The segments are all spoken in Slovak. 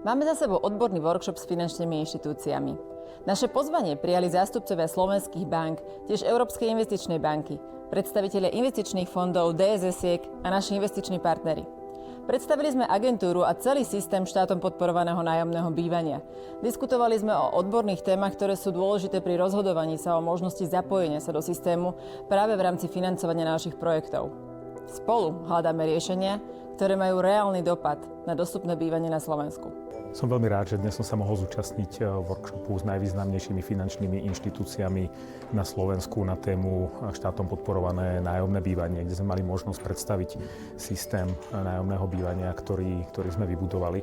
Máme za sebou odborný workshop s finančnými inštitúciami. Naše pozvanie prijali zástupcovia slovenských bank, tiež Európskej investičnej banky, predstavitelia investičných fondov, DSS-iek a naši investiční partneri. Predstavili sme agentúru a celý systém štátom podporovaného nájomného bývania. Diskutovali sme o odborných témach, ktoré sú dôležité pri rozhodovaní sa o možnosti zapojenia sa do systému práve v rámci financovania našich projektov. Spolu hľadáme riešenia, ktoré majú reálny dopad na dostupné bývanie na Slovensku. Som veľmi rád, že dnes som sa mohol zúčastniť workshopu s najvýznamnejšími finančnými inštitúciami na Slovensku na tému štátom podporované nájomné bývanie, kde sme mali možnosť predstaviť systém nájomného bývania, ktorý sme vybudovali,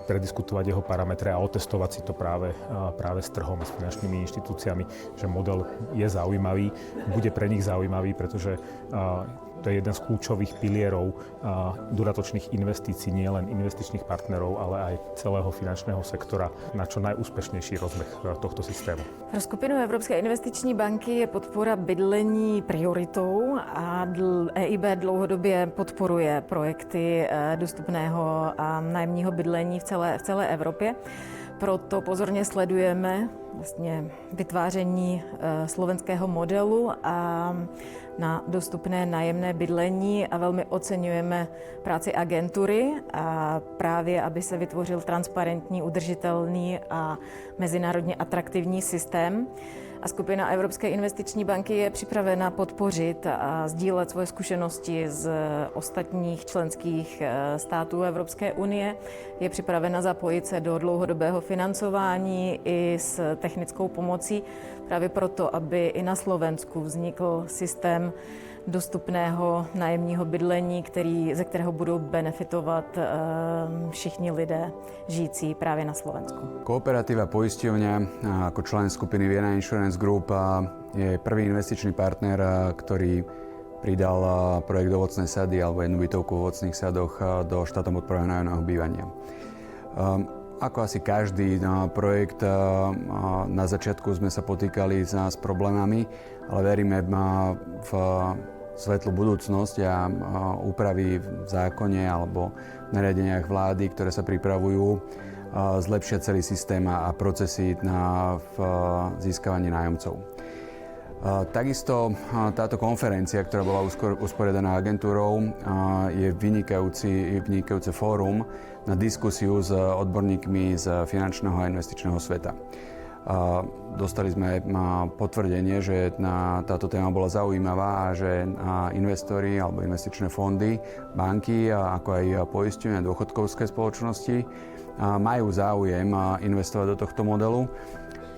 prediskutovať jeho parametre a otestovať si to práve s trhom, s finančnými inštitúciami, že model je zaujímavý, bude pre nich zaujímavý, pretože to je jeden z kľúčových pilierov dodatočných investícií, nielen investičných partnerov, ale aj celého finančného sektora na čo najúspešnejší rozbeh tohto systému. Pro skupinu Evropské investiční banky je podpora bydlení prioritou a EIB dlouhodobě podporuje projekty dostupného nájemního bydlení v celé Evropě. Proto pozorně sledujeme vlastně vytváření slovenského modelu a na dostupné nájemné bydlení a velmi oceňujeme práci agentury a právě, aby se vytvořil transparentní, udržitelný a mezinárodně atraktivní systém. A skupina Evropské investiční banky je připravena podpořit a sdílet svoje zkušenosti z ostatních členských států Evropské unie. Je připravena zapojit se do dlouhodobého financování i s technickou pomocí, právě proto, aby i na Slovensku vznikl systém dostupného nájemního bydlení, ze kterého budou benefitovat všichni lidé žijící právě na Slovensku. Kooperatíva poisťovňa ako člen skupiny Vienna Insurance Group je prvý investičný partner, ktorý pridal projekt Ovocné sady alebo jednu bytovku v ovocných sadoch do štátom podporovaného nájomného bývania. Ako asi každý projekt, na začiatku sme sa potýkali s problémami, ale veríme v svetlú budúcnosť a úpravy v zákone alebo v nariadeniach vlády, ktoré sa pripravujú, zlepšia celý systém a procesy v získavaní nájomcov. Takisto táto konferencia, ktorá bola usporiadaná agentúrou, je vynikajúce fórum na diskusiu s odborníkmi z finančného a investičného sveta. Dostali sme potvrdenie, že táto téma bola zaujímavá a že investori alebo investičné fondy, banky, ako aj poisťovne a dôchodkovské spoločnosti majú záujem investovať do tohto modelu.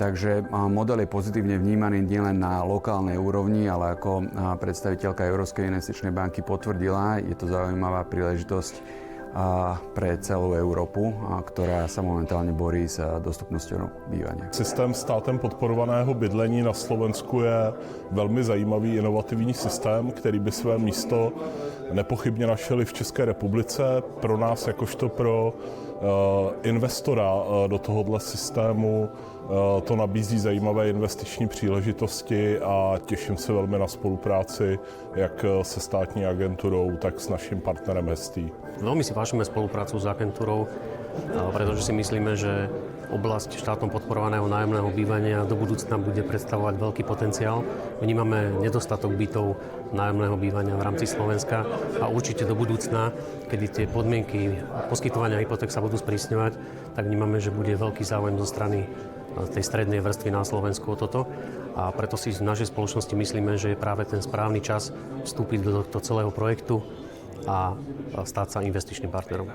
Takže model je pozitívne vnímaný nielen na lokálnej úrovni, ale ako predstaviteľka Európskej investičnej banky potvrdila, je to zaujímavá príležitosť pre celou Európu, ktorá sa momentálne borí s dostupnosťou bývania. Systém státem podporovaného bydlení na Slovensku je velmi zajímavý inovativní systém, který by své místo nepochybně našel i v České republice. Pro nás, jakožto pro investora do tohohle systému, to nabízí zajímavé investiční příležitosti a těším se velmi na spolupráci jak se státní agenturou, tak s naším partnerem Hestý. Veľmi si vážime spoluprácu s agentúrou, pretože si myslíme, že oblasť štátom podporovaného nájomného bývania do budúcna bude predstavovať veľký potenciál. Vnímame nedostatok bytov nájomného bývania v rámci Slovenska a určite do budúcna, kedy tie podmienky poskytovania hypoték sa budú sprísňovať, tak vnímame, že bude veľký záujem zo strany tej strednej vrstvy na Slovensku o toto. A preto si v našej spoločnosti myslíme, že je práve ten správny čas vstúpiť do tohto celého projektu a stať sa investičným partnerom.